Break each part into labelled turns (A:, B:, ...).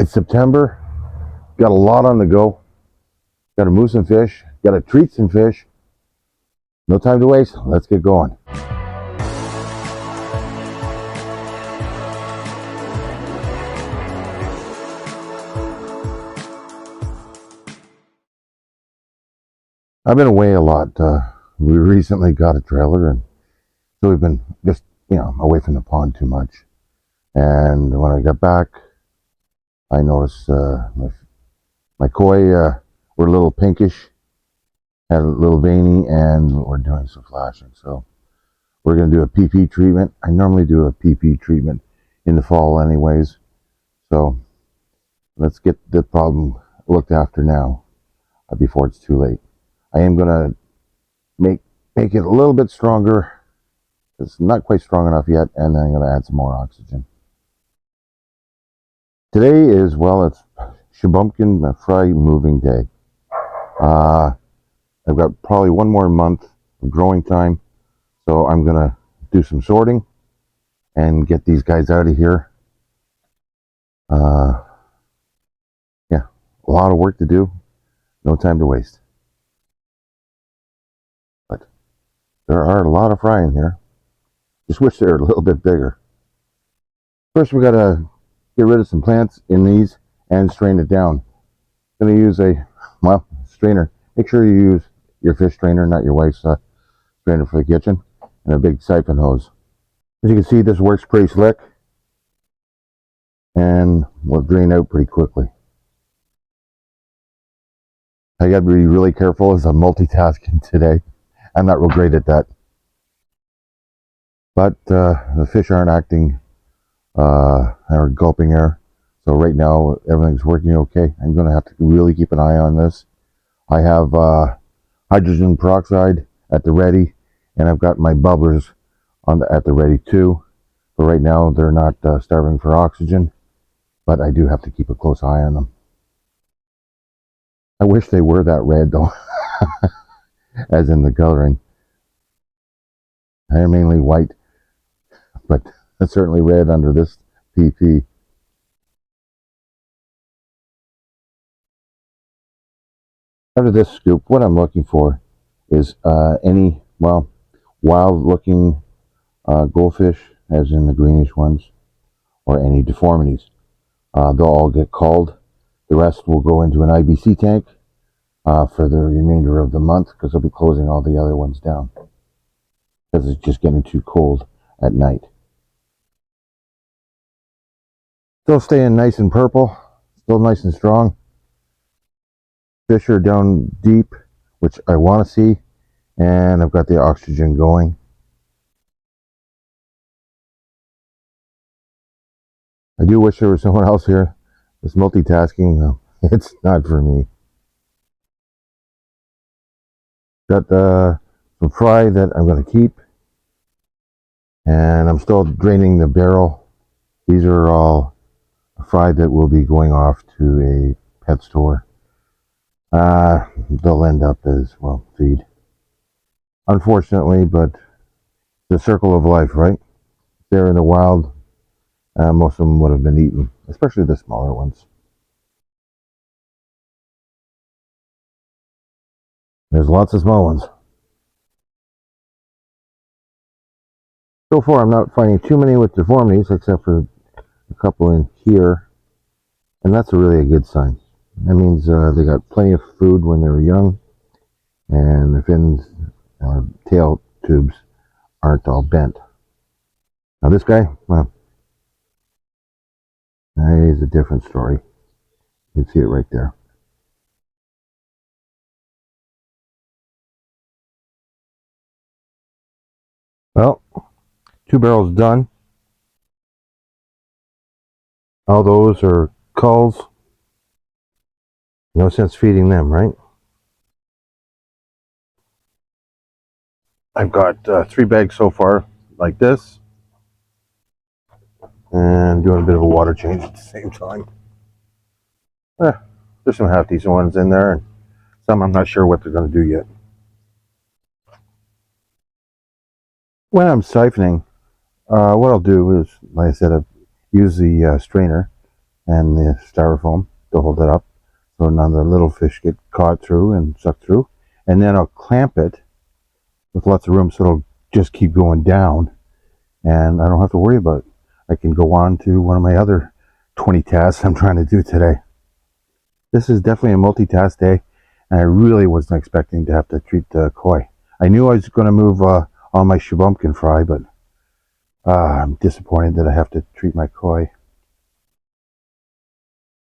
A: It's September, got a lot on the go. Got to move some fish, got to treat some fish. No time to waste, let's get going. I've been away a lot. We recently got a trailer, and so we've been just, away from the pond too much. And when I got back, I noticed my koi were a little pinkish, had a little veiny, and we're doing some flashing. So we're going to do a PP treatment. I normally do a PP treatment in the fall anyways. So let's get the problem looked after now before it's too late. I am going to make it a little bit stronger. It's not quite strong enough yet, and then I'm going to add some more oxygen. Today is, it's Shubunkin Fry moving day. I've got probably one more month of growing time, so I'm going to do some sorting and get these guys out of here. Yeah, a lot of work to do, no time to waste. But there are a lot of fry in here. Just wish they were a little bit bigger. First, we got to get rid of some plants in these and strain it down. I'm going to use a strainer. Make sure you use your fish strainer, not your wife's strainer for the kitchen, and a big siphon hose. As you can see, this works pretty slick and will drain out pretty quickly. I got to be really careful as I'm multitasking today. I'm not real great at that. But the fish aren't acting or gulping air. So right now everything's working okay. I'm going to have to really keep an eye on this. I have hydrogen peroxide at the ready, and I've got my bubblers at the ready too. But right now they're not starving for oxygen, but I do have to keep a close eye on them. I wish they were that red though, as in the coloring. They're mainly white, but it's certainly red under this PP. After this scoop, what I'm looking for is any wild looking goldfish, as in the greenish ones, or any deformities. They'll all get culled. The rest will go into an IBC tank for the remainder of the month, because I'll be closing all the other ones down because it's just getting too cold at night. Still staying nice and purple, still nice and strong. Fish are down deep, which I want to see, and I've got the oxygen going. I do wish there was someone else here. This multitasking, it's not for me. Got some fry that I'm going to keep, and I'm still draining the barrel. These are all fry that will be going off to a pet store. They'll end up as, feed. Unfortunately, but the circle of life, right? They're in the wild. Most of them would have been eaten, especially the smaller ones. There's lots of small ones. So far, I'm not finding too many with deformities, except for a couple in here, and that's really a good sign. That means they got plenty of food when they were young, and the fins or tail tubes aren't all bent. Now this guy, that is a different story. You can see it right there. Well, 2 barrels done. All those are culls. No sense feeding them, right? I've got 3 bags so far, like this, and doing a bit of a water change at the same time. There's some half decent ones in there, and some I'm not sure what they're going to do yet. When I'm siphoning, what I'll do is, like I said, I've used the strainer, and the styrofoam to hold it up so none of the little fish get caught through and sucked through. And then I'll clamp it with lots of room so it'll just keep going down, and I don't have to worry about it. I can go on to one of my other 20 tasks I'm trying to do today. This is definitely a multitask day, and I really wasn't expecting to have to treat the koi. I knew I was going to move on my Shubunkin Fry, but I'm disappointed that I have to treat my koi.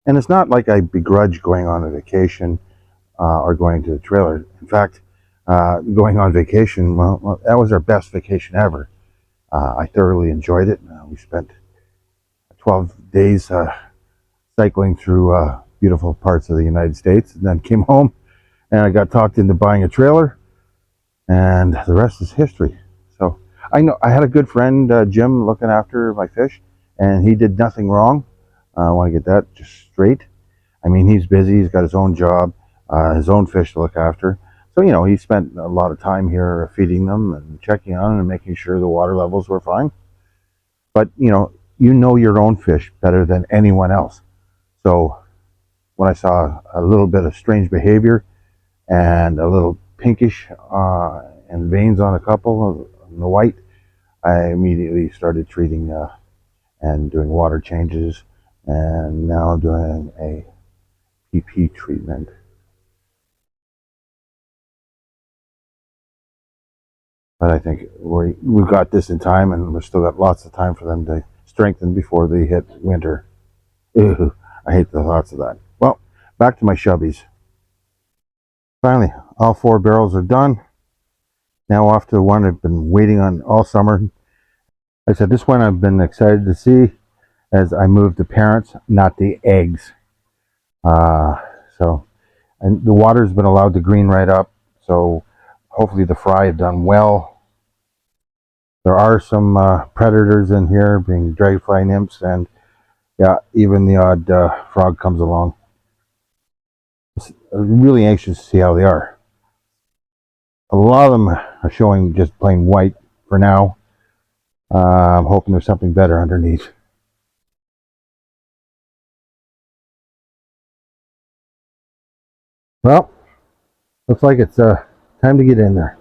A: And it's not like I begrudge going on a vacation or going to the trailer. In fact, going on vacation, well, that was our best vacation ever. I thoroughly enjoyed it. We spent 12 days cycling through beautiful parts of the United States, and then came home and I got talked into buying a trailer, and the rest is history. So I know I had a good friend, Jim, looking after my fish, and he did nothing wrong. I want to get that just straight. I mean, he's busy. He's got his own job, his own fish to look after. So, he spent a lot of time here feeding them and checking on them and making sure the water levels were fine. But, you know your own fish better than anyone else. So when I saw a little bit of strange behavior and a little pinkish and veins on a couple of the white, I immediately started treating and doing water changes, and now I'm doing a PP treatment. But I think we've got this in time, and we've still got lots of time for them to strengthen before they hit winter. Ew, I hate the thoughts of that. Well, back to my shubbies. Finally, all 4 barrels are done. Now off to the one I've been waiting on all summer. I said this one I've been excited to see as I move the parents, not the eggs. Uh, so, and the water's been allowed to green right up. So hopefully the fry have done well. There are some predators in here, being dragonfly nymphs, and yeah, even the odd frog comes along. I'm really anxious to see how they are. A lot of them are showing just plain white for now. I'm hoping there's something better underneath. Well, looks like it's time to get in there.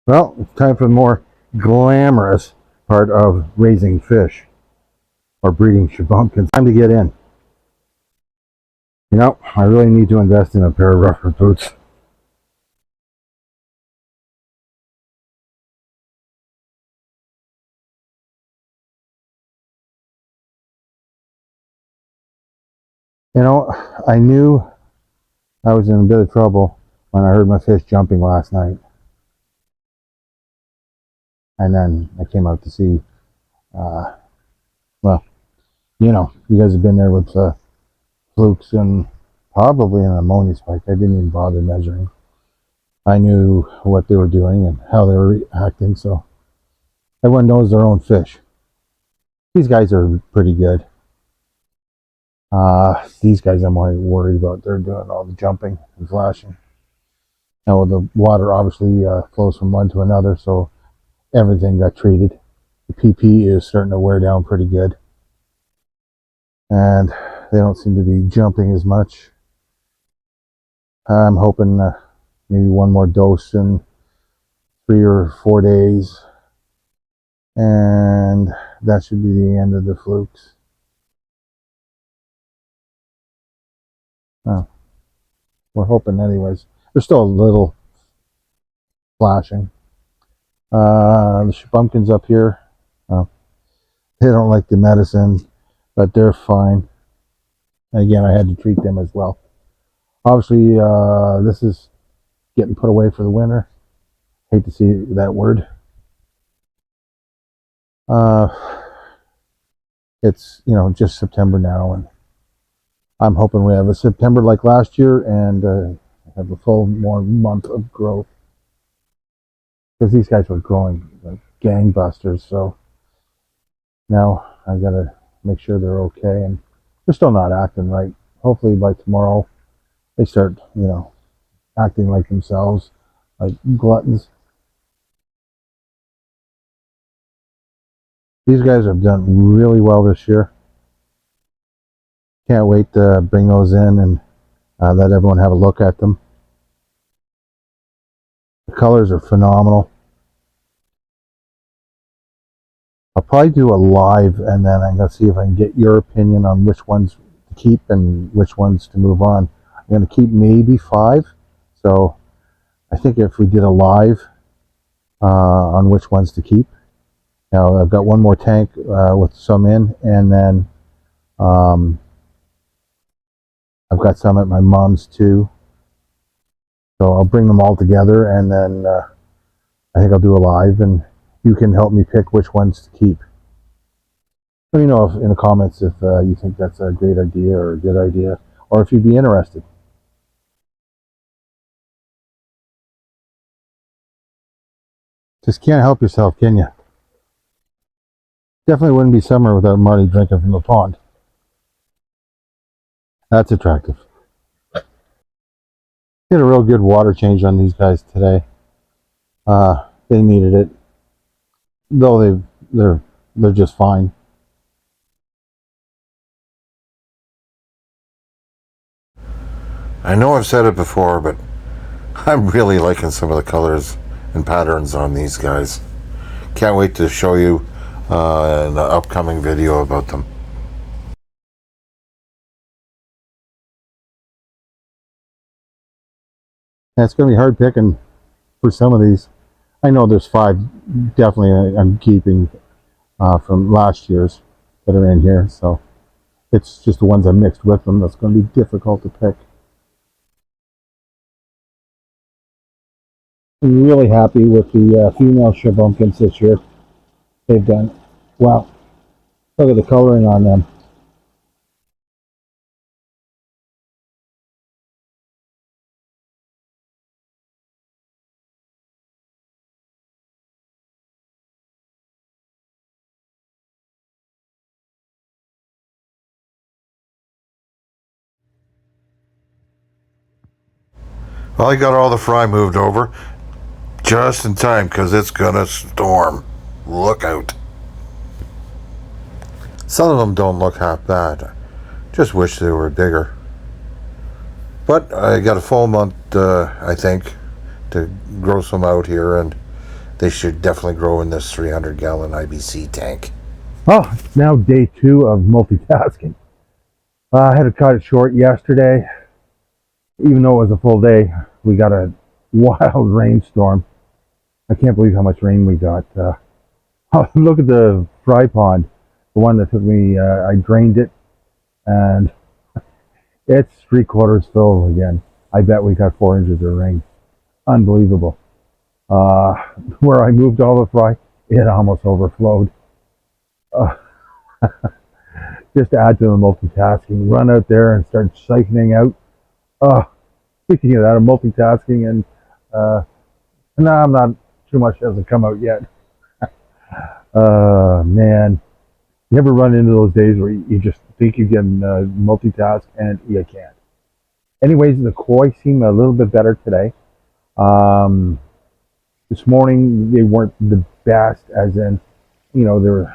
A: Well, it's time for the more glamorous part of raising fish or breeding Shubunkins. Time to get in. I really need to invest in a pair of rubber boots. I knew I was in a bit of trouble when I heard my fish jumping last night. And then I came out to see, well, you guys have been there with flukes and probably an ammonia spike. I didn't even bother measuring. I knew what they were doing and how they were reacting, so everyone knows their own fish. These guys are pretty good. These guys I'm worried about. They're doing all the jumping and flashing. Now the water obviously flows from one to another, so everything got treated. The PP is starting to wear down pretty good, and they don't seem to be jumping as much. I'm hoping maybe one more dose in 3 or 4 days, and that should be the end of the flukes. Oh, we're hoping anyways. There's still a little flashing. The Shubunkin's up here. They don't like the medicine, but they're fine. Again, I had to treat them as well. Obviously, this is getting put away for the winter. Hate to see that word. It's just September now, and I'm hoping we have a September like last year and have a full more month of growth, because these guys were growing like gangbusters. So now I gotta make sure they're okay, and they're still not acting right. Hopefully by tomorrow they start acting like themselves.
B: like gluttons. These guys have done really well this year. Can't wait to bring those in and let everyone have a look at them. The colors are phenomenal. I'll probably do a live and then I'm going to see if I can get your opinion on which ones to keep and which ones to move on. I'm going to keep maybe 5. So I think if we did a live on which ones to keep. Now I've got one more tank with some in, and then I've got some at my mom's too. So I'll bring them all together and then I think I'll do a live and you can help me pick which ones to keep. Let me know in the comments if you think that's a great idea or a good idea, or if you'd be interested. Just can't help yourself, can you? Definitely wouldn't be summer without Marty drinking from the pond. That's attractive. Did a real good water change on these guys today. They needed it, though they're just fine.
A: I know I've said it before, but I'm really liking some of the colors and patterns on these guys. Can't wait to show you an upcoming video about them.
B: And it's going to be hard picking for some of these. I know there's 5 definitely I'm keeping from last year's that are in here, so it's just the ones I mixed with them that's going to be difficult to pick. I'm really happy with the female Shubunkins this year. They've done well. Look at the coloring on them.
A: Well, I got all the fry moved over just in time because it's gonna storm. Look out. Some of them don't look half bad. Just wish they were bigger. But I got a full month, I think, to grow some out here, and they should definitely grow in this 300-gallon IBC tank.
B: Oh, it's now day 2 of multitasking. I had to cut it short yesterday. Even though it was a full day, we got a wild rainstorm. I can't believe how much rain we got. Look at the fry pond, the one that took me, I drained it, and it's 3/4 full again. I bet we got 4 inches of rain. Unbelievable. Uh, where I moved all the fry, it almost overflowed. Uh, just to add to the multitasking, run out there and start siphoning out. Speaking of that, I'm multitasking, and no, I'm not. Too much hasn't come out yet. Man, you ever run into those days where you just think you can multitask and you can't? Anyways, the koi seem a little bit better today. Um, this morning they weren't the best, as in, they were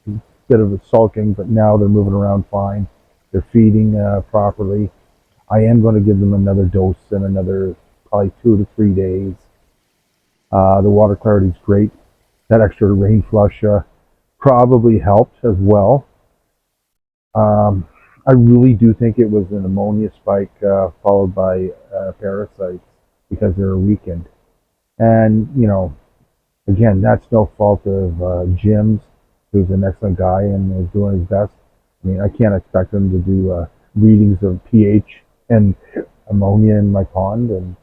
B: a bit of a sulking, but now they're moving around fine. They're feeding properly. I am going to give them another dose in another probably 2 to 3 days. The water clarity is great. That extra rain flush probably helped as well. I really do think it was an ammonia spike followed by parasites because they were weakened. And, again, that's no fault of Jim's, who's an excellent guy and is doing his best. I mean, I can't expect him to do readings of pH and ammonia in my pond. And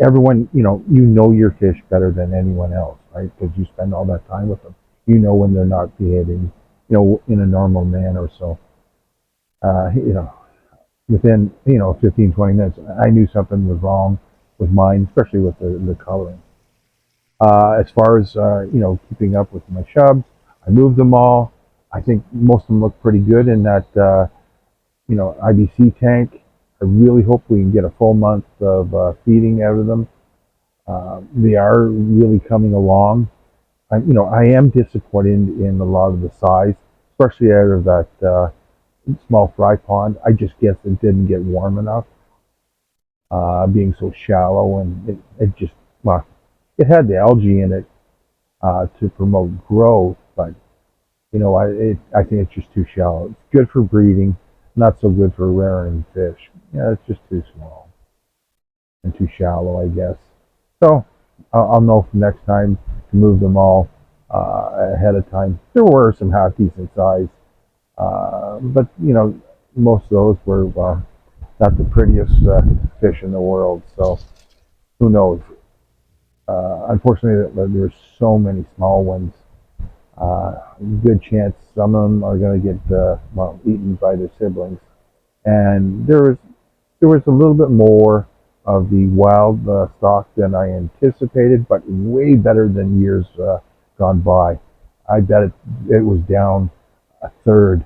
B: everyone, your fish better than anyone else, right? Because you spend all that time with them. You know when they're not behaving, in a normal manner. So, within, 15, 20 minutes, I knew something was wrong with mine, especially with the coloring. As far as, keeping up with my shubs, I moved them all. I think most of them look pretty good in that, IBC tank. I really hope we can get a full month of feeding out of them. They are really coming along. I am disappointed in a lot of the size, especially out of that small fry pond. I just guess it didn't get warm enough, being so shallow, and it just, well, it had the algae in it to promote growth, but I think it's just too shallow. It's good for breeding, not so good for rearing fish. Yeah, it's just too small and too shallow, I guess. So I'll know for next time to move them all ahead of time. There were some half decent size, but most of those were not the prettiest fish in the world. So who knows? Unfortunately, there's so many small ones. Good chance some of them are going to get eaten by their siblings. And there was a little bit more of the wild stock than I anticipated, but way better than years gone by. I bet it was down a third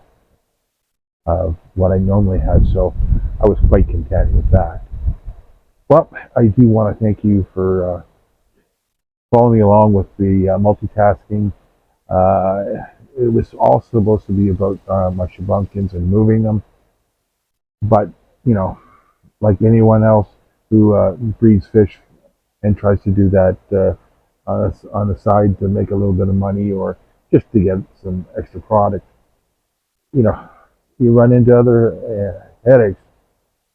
B: of what I normally had, so I was quite content with that. Well, I do want to thank you for following along with the multitasking. It was all supposed to be about my Shubunkins and moving them, but you know, like anyone else who breeds fish and tries to do that on the side to make a little bit of money or just to get some extra product, you know, you run into other headaches.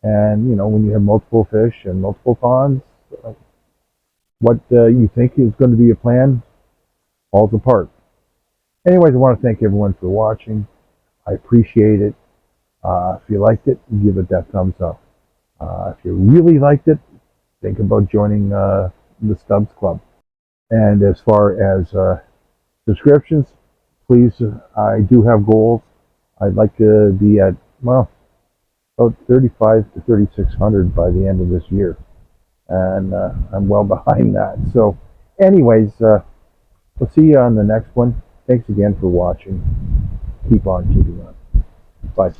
B: And when you have multiple fish and multiple ponds, what you think is going to be a plan falls apart. Anyways, I want to thank everyone for watching. I appreciate it. If you liked it, give it that thumbs up. If you really liked it, think about joining the Stubbs Club. And as far as subscriptions, please, I do have goals. I'd like to be at, well, about 35 to 3,600 by the end of this year. And I'm well behind that. So anyways, we'll see you on the next one. Thanks again for watching. Keep on keeping on. Bye.